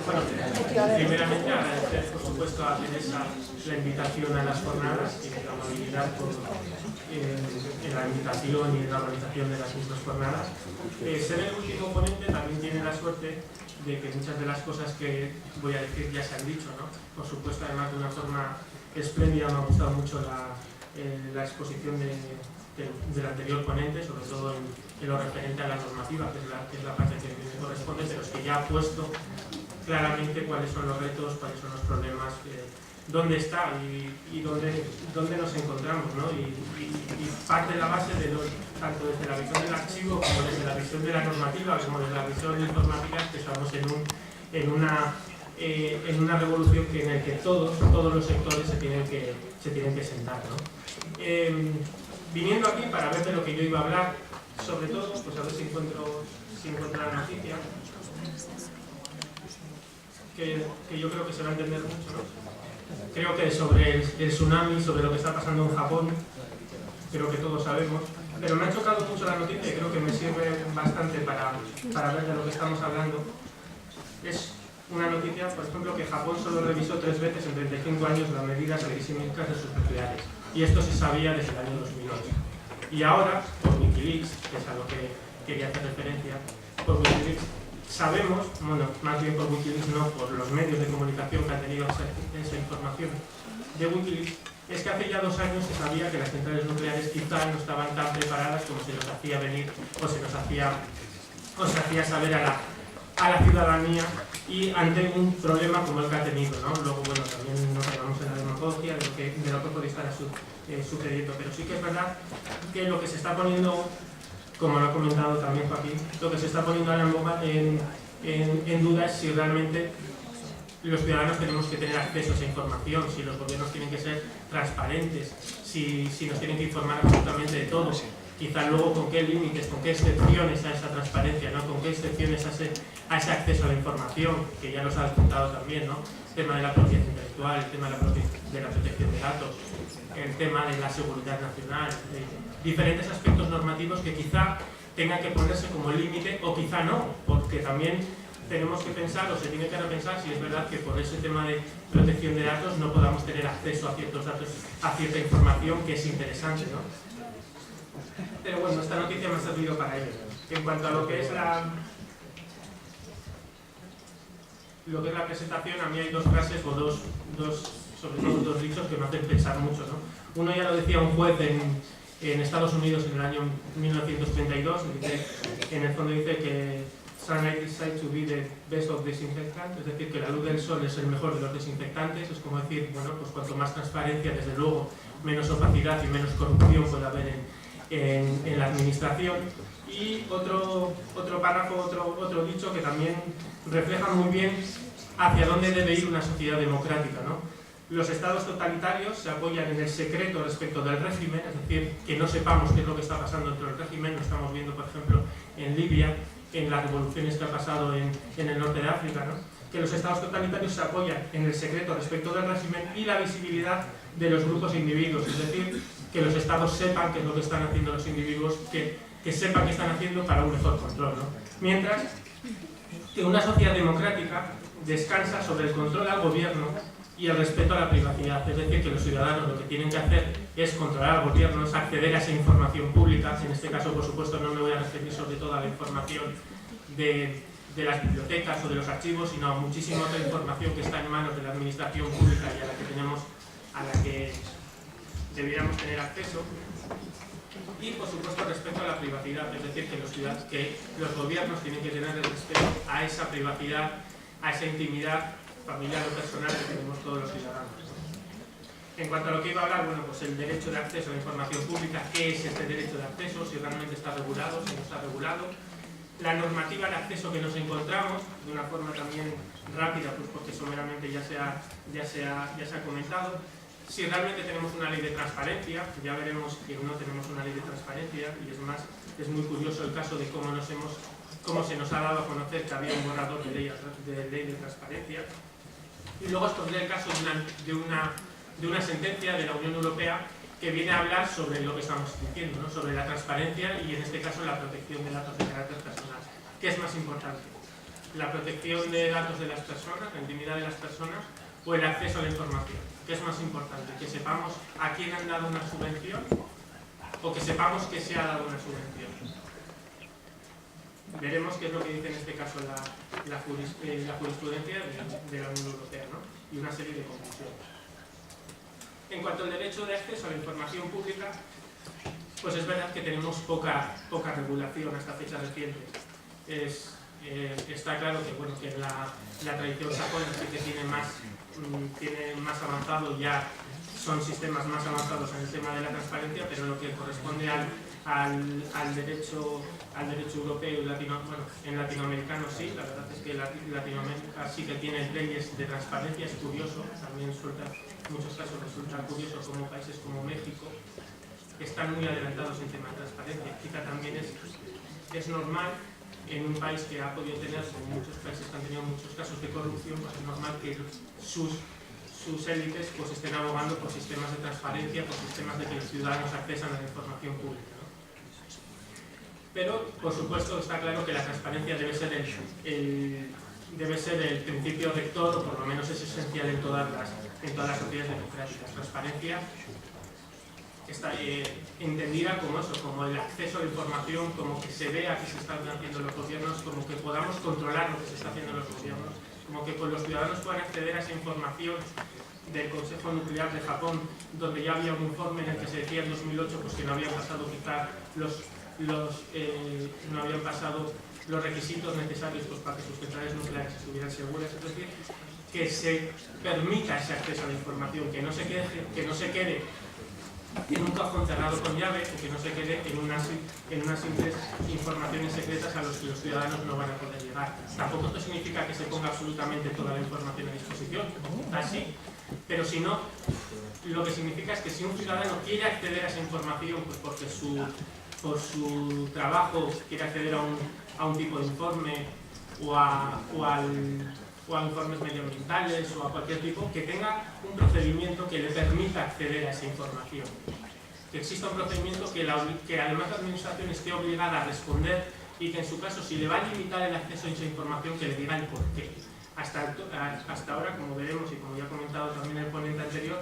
Bueno, primeramente agradecer, por supuesto, a Teresa la invitación a las jornadas y la amabilidad en la invitación y en la organización de las mismas jornadas. Ser el último ponente también tiene la suerte de que muchas de las cosas que voy a decir ya se han dicho, ¿no? Por supuesto, además de una forma espléndida, me ha gustado mucho la exposición del anterior ponente, sobre todo en lo referente a la normativa, que es la parte que me corresponde, pero es que ya ha puesto claramente cuáles son los retos, cuáles son los problemas, dónde está y dónde nos encontramos, ¿no? Y parte de la base de tanto desde la visión del archivo como desde la visión de la normativa, como desde la visión informática, que estamos en una revolución en la que todos los sectores se tienen que sentar, ¿no? Viniendo aquí para ver de lo que yo iba a hablar, sobre todo, pues a ver si encuentro la noticia, que yo creo que se va a entender mucho, ¿no? Creo que sobre el tsunami, sobre lo que está pasando en Japón, creo que todos sabemos, pero me ha chocado mucho la noticia y creo que me sirve bastante para ver de lo que estamos hablando. Es una noticia, por ejemplo, que Japón solo revisó 3 veces en 35 años las medidas sísmicas de sus nucleares, y esto se sabía desde el año 2008. Y ahora, por Wikileaks, que es a lo que quería hacer referencia, por Wikileaks sabemos, bueno, más bien por Wikileaks, no por los medios de comunicación que han tenido esa información de Wikileaks, es que hace ya 2 años se sabía que las centrales nucleares quizá no estaban tan preparadas como se nos hacía venir o se hacía saber a la ciudadanía, y ante un problema como el que ha tenido, ¿no? Luego, bueno, también nos hablamos en la demagogia de lo que puede estar sucediendo, pero sí que es verdad que lo que se está poniendo, como lo ha comentado también Joaquín, lo que se está poniendo ahora en duda es si realmente los ciudadanos tenemos que tener acceso a esa información, si los gobiernos tienen que ser transparentes, si nos tienen que informar absolutamente de todo. Quizá luego con qué límites, con qué excepciones a esa transparencia, ¿no? Con qué excepciones a ese acceso a la información, que ya nos ha apuntado también, ¿no? El tema de la propiedad intelectual, el tema de la protección de datos, el tema de la seguridad nacional, diferentes aspectos normativos que quizá tengan que ponerse como límite o quizá no, porque también tenemos que pensar, o se tiene que repensar, si es verdad que por ese tema de protección de datos no podamos tener acceso a ciertos datos, a cierta información que es interesante, ¿no? Pero bueno, esta noticia me ha servido para ello. En cuanto a lo que es la presentación, a mí hay 2 frases o sobre todo 2 dichos que me hacen pensar mucho, ¿no? Uno ya lo decía un juez en Estados Unidos en el año 1932, en el fondo dice que sunlight is said to be the best of disinfectants, es decir, que la luz del sol es el mejor de los desinfectantes. Es como decir, bueno, pues cuanto más transparencia, desde luego, menos opacidad y menos corrupción puede haber en la administración. Y otro párrafo, otro dicho que también refleja muy bien hacia dónde debe ir una sociedad democrática, ¿no? Los estados totalitarios se apoyan en el secreto respecto del régimen, es decir, que no sepamos qué es lo que está pasando dentro del régimen. Lo estamos viendo, por ejemplo, en Libia, en las revoluciones que ha pasado en el norte de África, ¿no? Que los estados totalitarios se apoyan en el secreto respecto del régimen y la visibilidad de los grupos e individuos, es decir, que los estados sepan qué es lo que están haciendo los individuos, que sepan qué están haciendo para un mejor control, ¿no? Mientras que una sociedad democrática descansa sobre el control al gobierno y el respeto a la privacidad, es decir, que los ciudadanos lo que tienen que hacer es controlar al gobierno, es acceder a esa información pública. En este caso, por supuesto, no me voy a referir sobre todo a la información de las bibliotecas o de los archivos, sino a muchísima otra información que está en manos de la administración pública y a la que debiéramos tener acceso. Y, por supuesto, respecto a la privacidad, es decir, que los gobiernos tienen que tener el respeto a esa privacidad, a esa intimidad familiar o personal que tenemos todos los ciudadanos. En cuanto a lo que iba a hablar, bueno, pues el derecho de acceso a la información pública, ¿qué es este derecho de acceso? Si realmente está regulado, si no está regulado. La normativa de acceso que nos encontramos, de una forma también rápida, pues porque someramente ya se ha comentado. Si realmente tenemos una ley de transparencia, ya veremos que no tenemos una ley de transparencia, y es más, es muy curioso el caso de cómo se nos ha dado a conocer que había un borrador de ley de transparencia. Y luego os pondré el caso de una sentencia de la Unión Europea que viene a hablar sobre lo que estamos diciendo, ¿no? Sobre la transparencia y, en este caso, la protección de datos de carácter personal. ¿qué es más importante? ¿La protección de datos de las personas, la intimidad de las personas, o el acceso a la información? ¿Qué es más importante? ¿Que sepamos a quién han dado una subvención o que sepamos que se ha dado una subvención? Veremos qué es lo que dice en este caso la jurisprudencia de la Unión Europea, ¿no? Y una serie de conclusiones. En cuanto al derecho de acceso a la información pública, pues es verdad que tenemos poca regulación hasta fechas recientes. Está claro que, bueno, que la tradición sajona sí que tiene más avanzado, ya son sistemas más avanzados en el tema de la transparencia, pero lo que corresponde al derecho europeo y en latinoamericano sí, la verdad es que Latinoamérica sí que tiene leyes de transparencia, es curioso, también en muchos casos resulta curioso como países como México están muy adelantados en tema de transparencia. Quizá también es normal en un país que ha podido tener, como muchos países que han tenido muchos casos de corrupción, pues es normal que sus élites pues estén abogando por sistemas de transparencia, por sistemas de que los ciudadanos accesan a la información pública, ¿no? Pero, por supuesto, está claro que la transparencia debe ser el principio rector, o por lo menos es esencial en todas las sociedades democráticas. Transparencia está entendida como eso, como el acceso a la información, como que se vea qué se están haciendo los gobiernos, como que podamos controlar lo que se está haciendo en los gobiernos, como que los ciudadanos puedan acceder a esa información del Consejo Nuclear de Japón, donde ya había un informe en el que se decía en 2008 pues, que no habían pasado quizá no habían pasado los requisitos necesarios pues, para que sus centrales nucleares estuvieran seguras, es decir, que se permita ese acceso a la información, que no se quede en un cajón cerrado con llave, o que no se quede en unas simples informaciones secretas a los que los ciudadanos no van a poder llegar. Tampoco esto significa que se ponga absolutamente toda la información a disposición, así, pero si no, lo que significa es que si un ciudadano quiere acceder a esa información, pues porque por su trabajo quiere acceder a un tipo de informe o a informes medioambientales o a cualquier tipo, que tenga un procedimiento que le permita acceder a esa información. Que exista un procedimiento que además la administración esté obligada a responder y que en su caso, si le va a limitar el acceso a esa información, que le diga el porqué. Hasta ahora, como veremos y como ya ha comentado también el ponente anterior,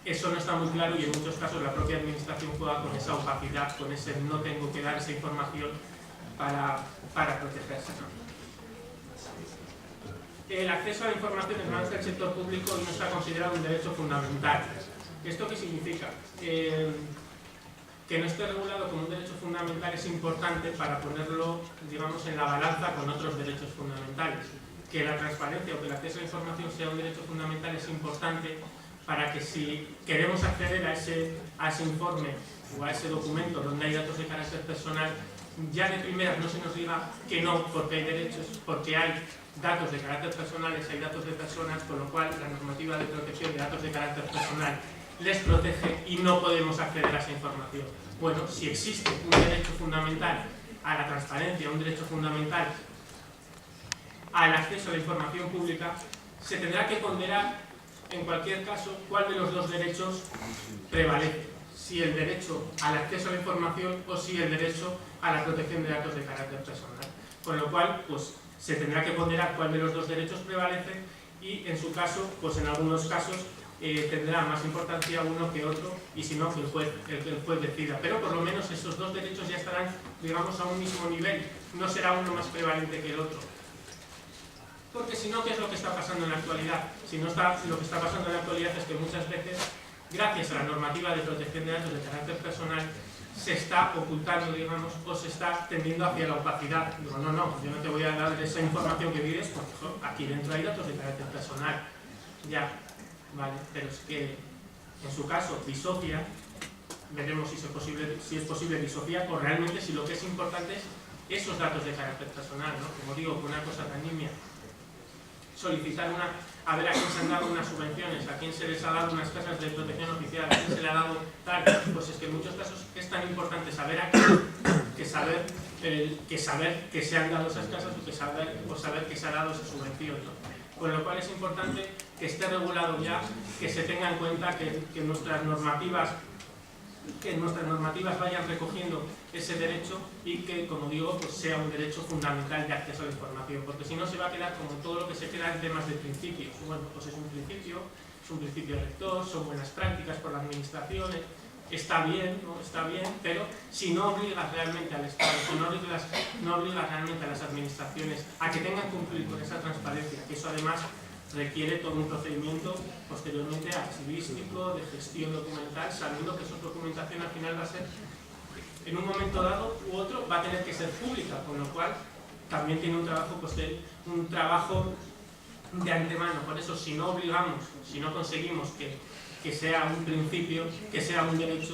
eso no está muy claro y en muchos casos la propia administración juega con esa opacidad, con ese no tengo que dar esa información para protegerse, ¿no? El acceso a la información en manos del sector público no está considerado un derecho fundamental. ¿Esto qué significa? Que no esté regulado como un derecho fundamental es importante para ponerlo, digamos, en la balanza con otros derechos fundamentales. Que la transparencia o que el acceso a la información sea un derecho fundamental es importante para que si queremos acceder a ese informe o a ese documento donde hay datos de carácter personal, ya de primeras no se nos diga que no, porque hay derechos, porque hay datos de carácter personales, hay datos de personas, con lo cual la normativa de protección de datos de carácter personal les protege y no podemos acceder a esa información. Bueno, si existe un derecho fundamental a la transparencia, un derecho fundamental al acceso a la información pública, se tendrá que ponderar en cualquier caso cuál de los dos derechos prevalece, si el derecho al acceso a la información o si el derecho a la protección de datos de carácter personal. Con lo cual, pues se tendrá que ponderar cuál de los dos derechos prevalece y en su caso, pues en algunos casos tendrá más importancia uno que otro y si no, que el juez decida. Pero por lo menos esos dos derechos ya estarán, digamos, a un mismo nivel, no será uno más prevalente que el otro. Porque si no, ¿qué es lo que está pasando en la actualidad? Lo que está pasando en la actualidad es que muchas veces, gracias a la normativa de protección de datos de carácter personal, se está ocultando, digamos, o se está tendiendo hacia la opacidad. Digo, no, yo no te voy a dar esa información que pides porque aquí dentro hay datos de carácter personal. Ya, vale, pero es que en su caso disocia, veremos si es posible disociar o realmente si lo que es importante es esos datos de carácter personal, ¿no? Como digo, con una cosa tan nimia, solicitar a ver a quién se han dado unas subvenciones, a quién se les ha dado unas casas de protección oficial, a quién se le ha dado tal, pues es que en muchos casos es tan importante saber a quién que saber que se han dado esas casas o saber que se ha dado esa subvención, ¿no? Con lo cual es importante que esté regulado ya, que se tenga en cuenta que nuestras normativas que nuestras normativas vayan recogiendo ese derecho y que, como digo, pues sea un derecho fundamental de acceso a la información, porque si no se va a quedar como todo lo que se queda en temas de principios. Bueno, pues es un principio rector, son buenas prácticas por las administraciones, está bien, ¿no? Está bien, pero si no obligas realmente al Estado, si no obligas realmente a las administraciones a que tengan que cumplir con esa transparencia, que eso además requiere todo un procedimiento posteriormente archivístico, de gestión documental, sabiendo que esa documentación al final va a ser, en un momento dado u otro, va a tener que ser pública, con lo cual también tiene un trabajo de antemano. Por eso, si no obligamos, si no conseguimos que sea un principio, que sea un derecho,